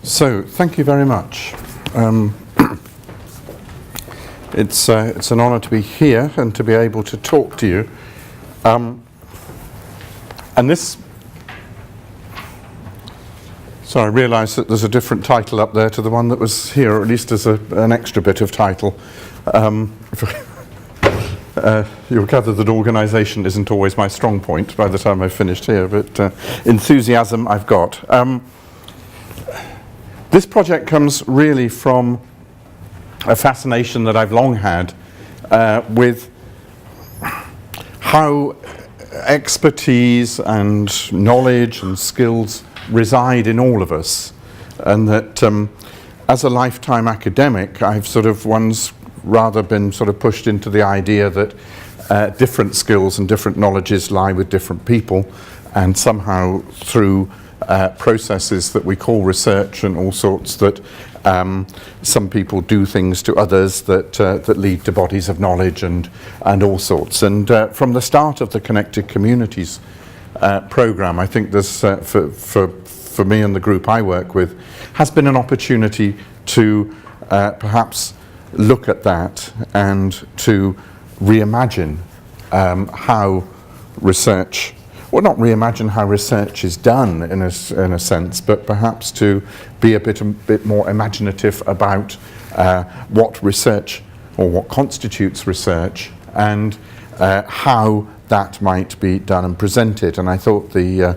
So, thank you very much. It's an honour to be here and to be able to talk to you. And this... So I realise that there's a different title up there to the one that was here, or at least as an extra bit of title. You'll gather that organisation isn't always my strong point by the time I've finished here, but enthusiasm I've got. This project comes really from a fascination that I've long had with how expertise and knowledge and skills reside in all of us, and that as a lifetime academic I've sort of once rather been sort of pushed into the idea that different skills and different knowledges lie with different people, and somehow through processes that we call research and all sorts, that some people do things to others that lead to bodies of knowledge and all sorts. And from the start of the Connected Communities program, I think this for me and the group I work with has been an opportunity to perhaps look at that and to reimagine how research, well, not reimagine how research is done in a sense, but perhaps to be a bit more imaginative about what research, or what constitutes research, and how that might be done and presented. And I thought the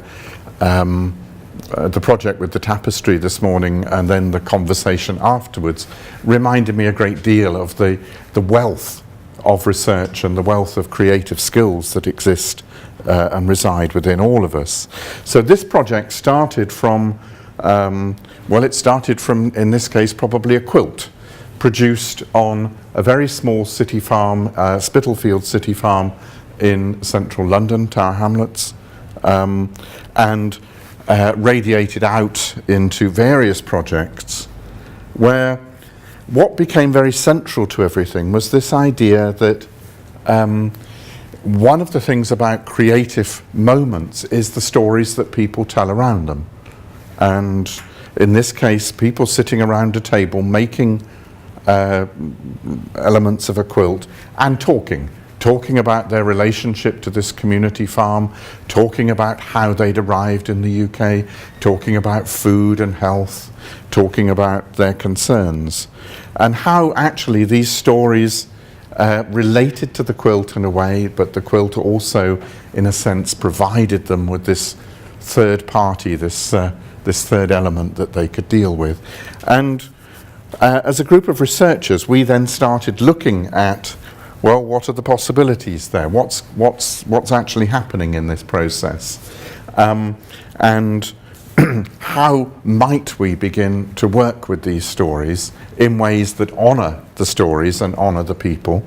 project with the tapestry this morning and then the conversation afterwards reminded me a great deal of the wealth of research and the wealth of creative skills that exist and reside within all of us. So this project started from, it started from, in this case, probably a quilt produced on a very small city farm, Spitalfield city farm in central London, Tower Hamlets, and radiated out into various projects where what became very central to everything was this idea that one of the things about creative moments is the stories that people tell around them. And in this case, people sitting around a table making elements of a quilt and talking about their relationship to this community farm, talking about how they'd arrived in the UK, talking about food and health, talking about their concerns, and how actually these stories related to the quilt in a way, but the quilt also, in a sense, provided them with this third party, this third element that they could deal with. And as a group of researchers, we then started looking at, well, what are the possibilities there? What's actually happening in this process? And how might we begin to work with these stories in ways that honour the stories and honour the people?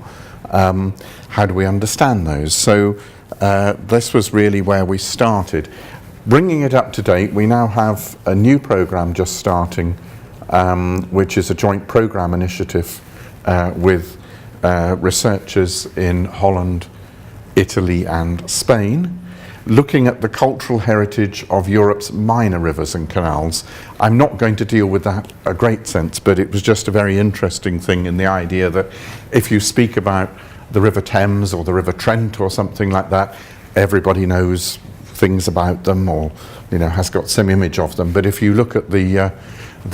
How do we understand those? So this was really where we started. Bringing it up to date, we now have a new programme just starting, which is a joint programme initiative with researchers in Holland, Italy and Spain, looking at the cultural heritage of Europe's minor rivers and canals. I'm not going to deal with that a great sense, but it was just a very interesting thing in the idea that if you speak about the River Thames or the River Trent or something like that, everybody knows things about them, or has got some image of them. But if you look at the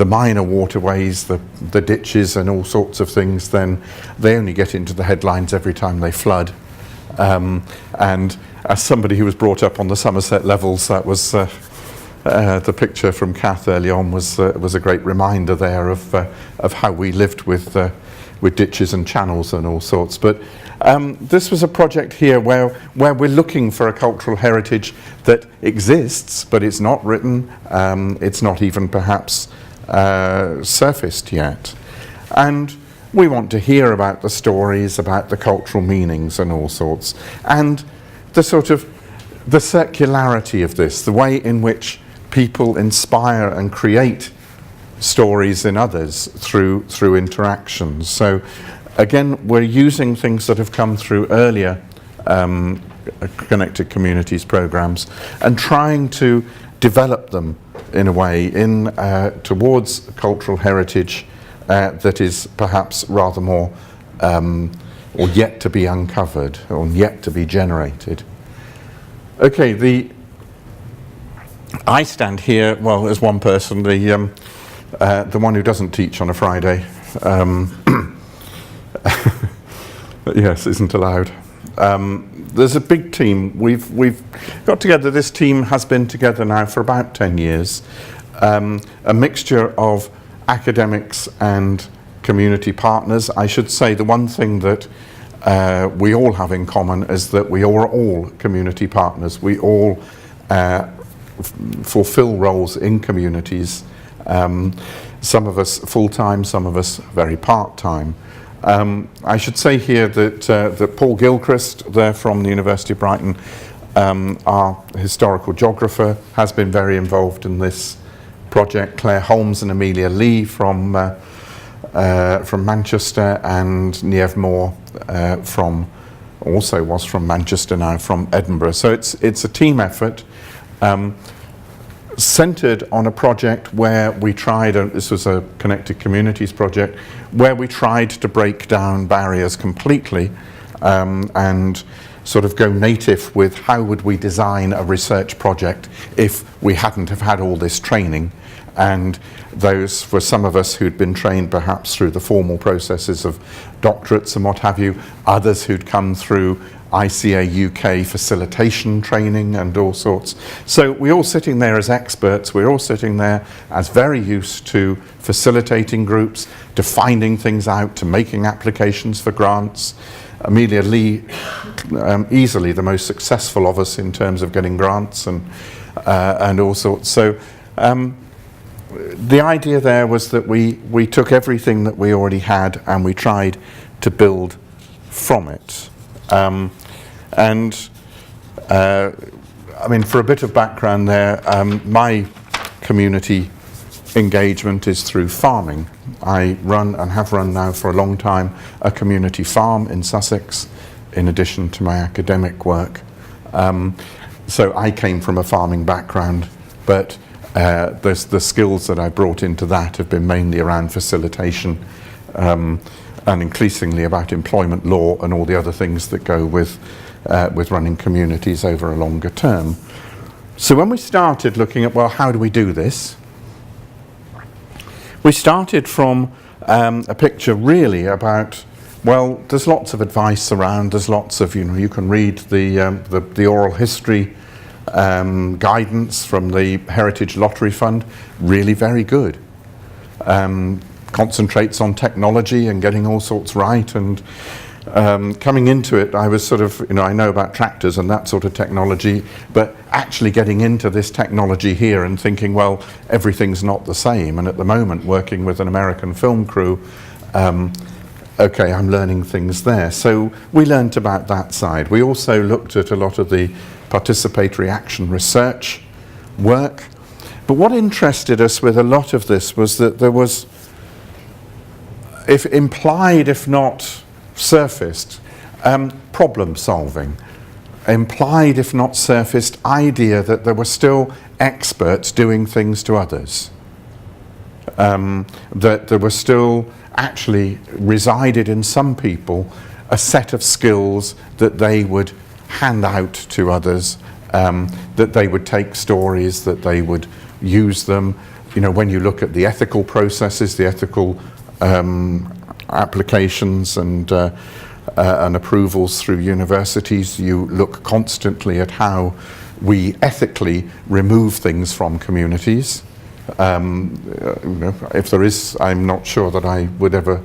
minor waterways, the ditches and all sorts of things, then they only get into the headlines every time they flood. And as somebody who was brought up on the Somerset levels, that was the picture from Kath early on was a great reminder there of how we lived with ditches and channels and all sorts. But this was a project here where we're looking for a cultural heritage that exists, but it's not written, it's not even perhaps surfaced yet. And we want to hear about the stories, about the cultural meanings and all sorts, and the circularity of this, the way in which people inspire and create stories in others through interactions. So again, we're using things that have come through earlier Connected Communities programs and trying to develop them in a way, towards cultural heritage that is perhaps rather more or yet to be uncovered or yet to be generated. Okay, I stand here, well, as one person, the one who doesn't teach on a Friday. Yes, isn't allowed. There's a big team. We've got together. This team has been together now for about 10 years. A mixture of academics and community partners. I should say the one thing that we all have in common is that we are all community partners. We all fulfill roles in communities. Some of us full-time, some of us very part-time. I should say here that Paul Gilchrist, there from the University of Brighton, our historical geographer, has been very involved in this project. Claire Holmes and Amelia Lee from Manchester, and Niamh Moore was from Manchester, now from Edinburgh. So it's a team effort. Centred on a project where we tried, this was a Connected Communities project, where we tried to break down barriers completely and sort of go native with how would we design a research project if we hadn't have had all this training. And those, for some of us who'd been trained perhaps through the formal processes of doctorates and what have you, others who'd come through ICA UK facilitation training and all sorts. So we're all sitting there as experts, we're all sitting there as very used to facilitating groups, to finding things out, to making applications for grants. Amelia Lee, easily the most successful of us in terms of getting grants and all sorts. So the idea there was that we took everything that we already had and we tried to build from it. I mean, for a bit of background there, my community engagement is through farming. I run and have run now for a long time a community farm in Sussex, in addition to my academic work. So I came from a farming background, but the skills that I brought into that have been mainly around facilitation and increasingly about employment law and all the other things that go with running communities over a longer term. So when we started looking at, well, how do we do this? We started from a picture really about, well, there's lots of advice around, there's lots of, you can read the oral history guidance from the Heritage Lottery Fund, really very good. Concentrates on technology and getting all sorts right, and coming into it I was sort of, I know about tractors and that sort of technology, but actually getting into this technology here and thinking, well, everything's not the same. And at the moment working with an American film crew, okay, I'm learning things there. So we learnt about that side. We also looked at a lot of the participatory action research work, but what interested us with a lot of this was that there was, if implied, if not surfaced, problem solving. Implied, if not surfaced, idea that there were still experts doing things to others. That there were still actually resided in some people a set of skills that they would hand out to others, that they would take stories, that they would use them. When you look at the ethical processes, the ethical applications and approvals through universities, you look constantly at how we ethically remove things from communities. If there is, I'm not sure that I would ever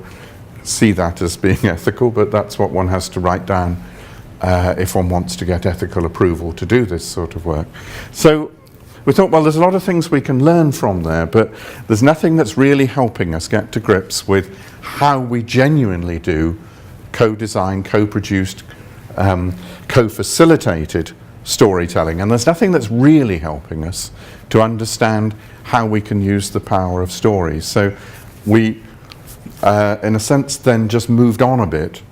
see that as being ethical, but that's what one has to write down if one wants to get ethical approval to do this sort of work. So we thought, well, there's a lot of things we can learn from there, but there's nothing that's really helping us get to grips with how we genuinely do co-designed, co-produced, co-facilitated storytelling. And there's nothing that's really helping us to understand how we can use the power of stories. So we, in a sense, then just moved on a bit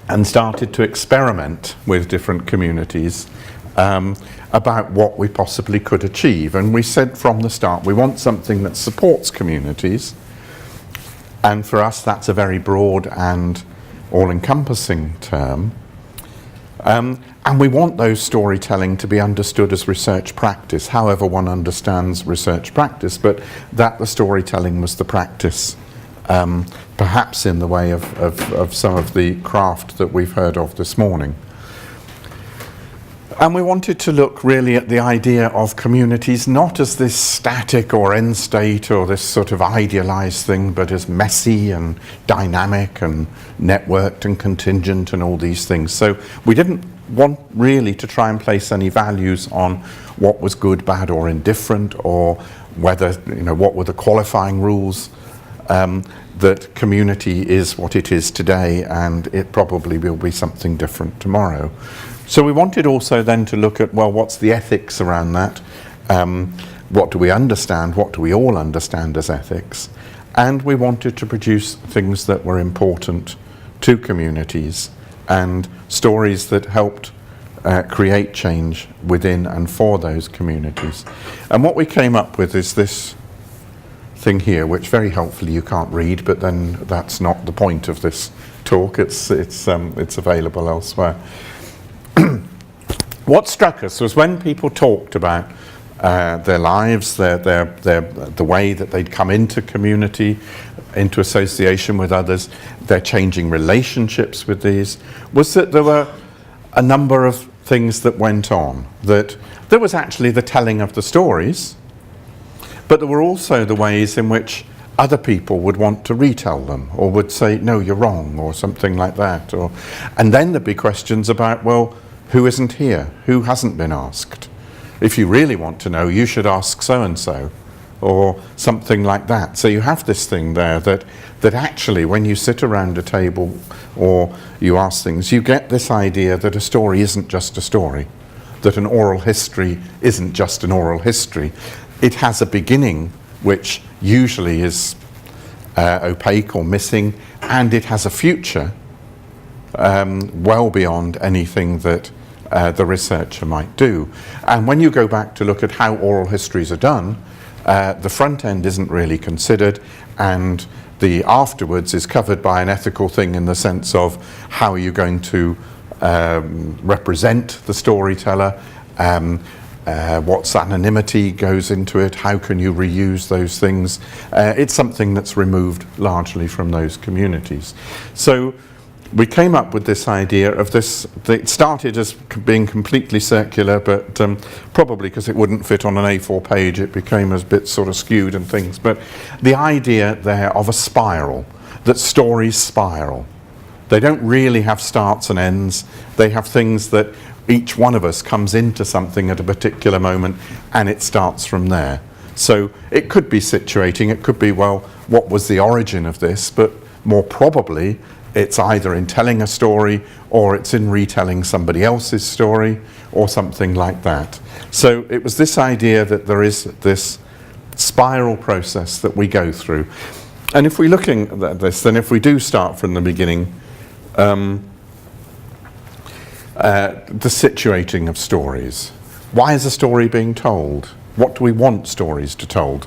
and started to experiment with different communities about what we possibly could achieve. And we said from the start, we want something that supports communities. And for us, that's a very broad and all-encompassing term. And we want those storytelling to be understood as research practice, however one understands research practice, but that the storytelling was the practice, perhaps in the way of some of the craft that we've heard of this morning. And we wanted to look really at the idea of communities not as this static or end state or this sort of idealized thing, but as messy and dynamic and networked and contingent and all these things. So we didn't want really to try and place any values on what was good, bad or indifferent, or whether, what were the qualifying rules, that community is what it is today and it probably will be something different tomorrow. So we wanted also then to look at, well, what's the ethics around that? What do we understand? What do we all understand as ethics? And we wanted to produce things that were important to communities and stories that helped create change within and for those communities. And what we came up with is this thing here, which very helpfully you can't read, but then that's not the point of this talk. It's available elsewhere. What struck us was when people talked about their lives, the way that they'd come into community, into association with others, their changing relationships with these, was that there were a number of things that went on. That there was actually the telling of the stories, but there were also the ways in which other people would want to retell them, or would say, no, you're wrong, or something like that. And then there'd be questions about, well, who isn't here? Who hasn't been asked? If you really want to know, you should ask so-and-so, or something like that. So you have this thing there that actually when you sit around a table or you ask things, you get this idea that a story isn't just a story, that an oral history isn't just an oral history. It has a beginning, which usually is opaque or missing, and it has a future well beyond anything that the researcher might do. And when you go back to look at how oral histories are done, the front end isn't really considered, and the afterwards is covered by an ethical thing in the sense of how are you going to represent the storyteller, what's anonymity goes into it, how can you reuse those things. It's something that's removed largely from those communities. So we came up with this idea of this. It started as being completely circular, but probably because it wouldn't fit on an A4 page, it became a bit sort of skewed and things. But the idea there of a spiral, that stories spiral. They don't really have starts and ends. They have things that each one of us comes into something at a particular moment, and it starts from there. So it could be situating. It could be, well, what was the origin of this? But more probably, it's either in telling a story or it's in retelling somebody else's story or something like that. So it was this idea that there is this spiral process that we go through. And if we're looking at this, then if we do start from the beginning, the situating of stories. Why is a story being told? What do we want stories to told?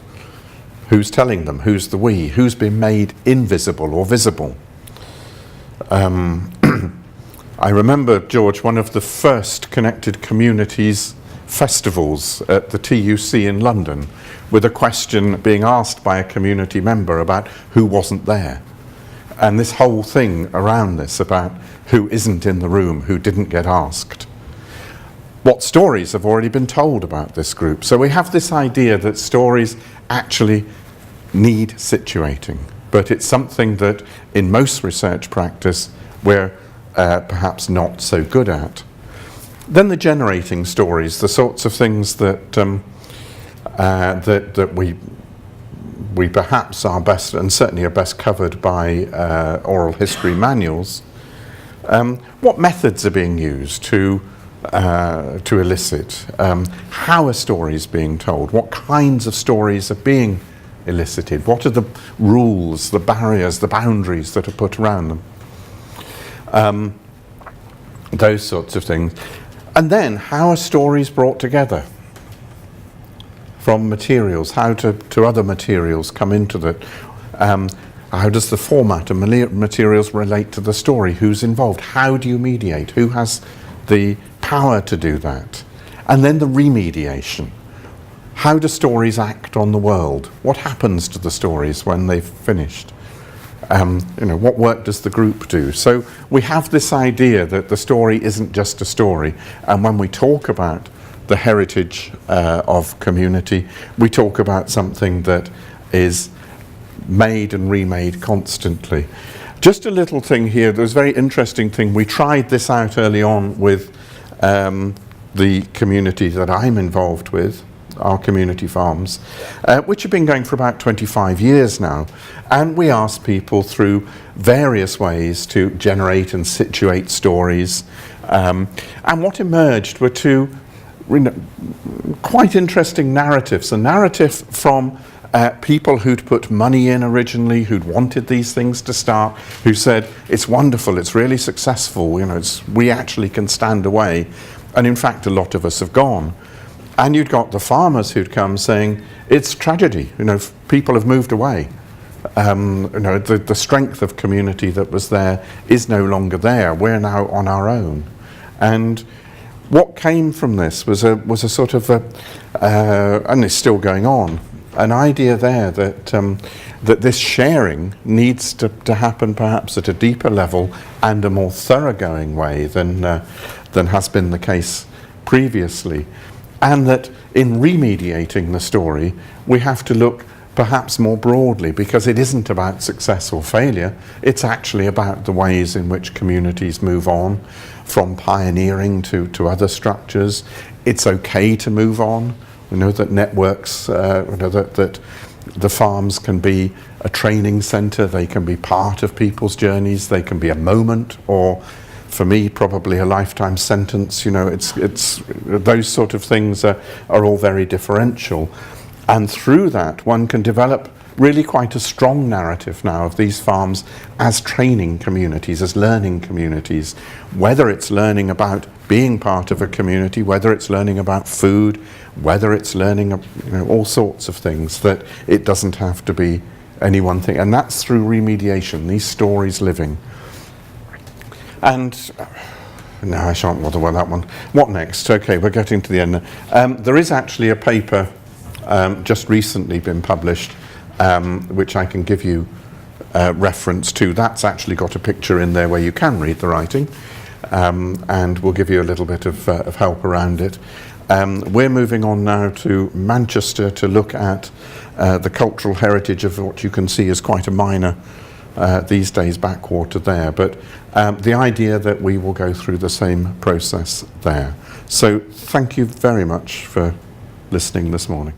Who's telling them? Who's the we? Who's been made invisible or visible? I remember, George, one of the first Connected Communities festivals at the TUC in London, with a question being asked by a community member about who wasn't there. And this whole thing around this about who isn't in the room, who didn't get asked. What stories have already been told about this group? So we have this idea that stories actually need situating. But it's something that in most research practice we're perhaps not so good at. Then the generating stories, the sorts of things that that we perhaps are best, and certainly are best covered by oral history manuals. What methods are being used to elicit? How are stories being told? What kinds of stories are being elicited? What are the rules, the barriers, the boundaries that are put around them? Those sorts of things. And then, how are stories brought together from materials? How to other materials come into that? How does the format of materials relate to the story? Who's involved? How do you mediate? Who has the power to do that? And then the remediation. How do stories act on the world? What happens to the stories when they've finished? What work does the group do? So we have this idea that the story isn't just a story, and when we talk about the heritage of community, we talk about something that is made and remade constantly. Just a little thing here, there's a very interesting thing. We tried this out early on with the community that I'm involved with, our community farms, which have been going for about 25 years now. And we asked people through various ways to generate and situate stories. And what emerged were two quite interesting narratives. A narrative from people who'd put money in originally, who'd wanted these things to start, who said, it's wonderful, it's really successful, we actually can stand away. And in fact, a lot of us have gone. And you'd got the farmers who'd come saying, it's tragedy, people have moved away. The strength of community that was there is no longer there. We're now on our own. And what came from this was a sort of and it's still going on, an idea there that that this sharing needs to happen perhaps at a deeper level and a more thoroughgoing way than has been the case previously. And that in remediating the story, we have to look perhaps more broadly, because it isn't about success or failure. It's actually about the ways in which communities move on from pioneering to other structures. It's okay to move on. We know that networks, that the farms can be a training centre, they can be part of people's journeys, they can be a moment, or for me, probably a lifetime sentence. It's those sort of things are all very differential. And through that, one can develop really quite a strong narrative now of these farms as training communities, as learning communities, whether it's learning about being part of a community, whether it's learning about food, whether it's learning all sorts of things, that it doesn't have to be any one thing. And that's through remediation, these stories living. And no, I shan't bother with that one. What next? Okay, we're getting to the end now. There is actually a paper just recently been published, which I can give you reference to. That's actually got a picture in there where you can read the writing, and we'll give you a little bit of help around it. We're moving on now to Manchester to look at the cultural heritage of what you can see is quite a minor these days backwater there, but the idea that we will go through the same process there. So thank you very much for listening this morning.